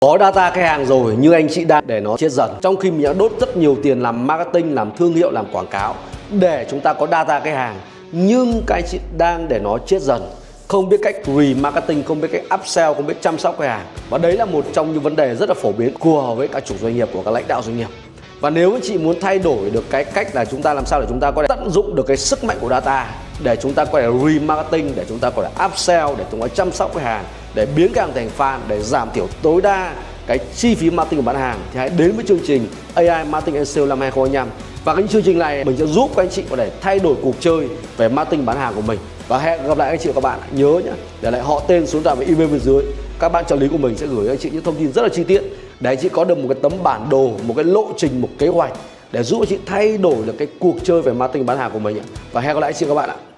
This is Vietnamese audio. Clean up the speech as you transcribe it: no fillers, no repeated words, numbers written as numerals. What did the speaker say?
Có data khách hàng rồi nhưng anh chị đang để nó chết dần, trong khi mình đã đốt rất nhiều tiền làm marketing, làm thương hiệu, làm quảng cáo để chúng ta có data khách hàng, nhưng các anh chị đang để nó chết dần, không biết cách remarketing, không biết cách upsell, không biết chăm sóc khách hàng. Và đấy là một trong những vấn đề rất là phổ biến của với các chủ doanh nghiệp, của các lãnh đạo doanh nghiệp. Và nếu anh chị muốn thay đổi được cái cách là chúng ta làm sao để chúng ta có thể tận dụng được cái sức mạnh của data, để chúng ta có thể remarketing, để chúng ta có thể upsell, để chúng ta chăm sóc khách hàng, để biến khách hàng thành fan, để giảm thiểu tối đa cái chi phí marketing của bán hàng, thì hãy đến với chương trình AI Marketing and Sale năm 2025. Và cái chương trình này mình sẽ giúp các anh chị có thể thay đổi cuộc chơi về marketing bán hàng của mình. Và hẹn gặp lại anh chị và các bạn. Nhớ nhé, để lại họ, tên, số điện thoại và email bên dưới. Các bạn trợ lý của mình sẽ gửi cho anh chị những thông tin rất là chi tiết để anh chị có được một cái tấm bản đồ, một cái lộ trình, một kế hoạch để giúp anh chị thay đổi được cái cuộc chơi về marketing bán hàng của mình. Và hẹn gặp lại anh chị và các bạn ạ.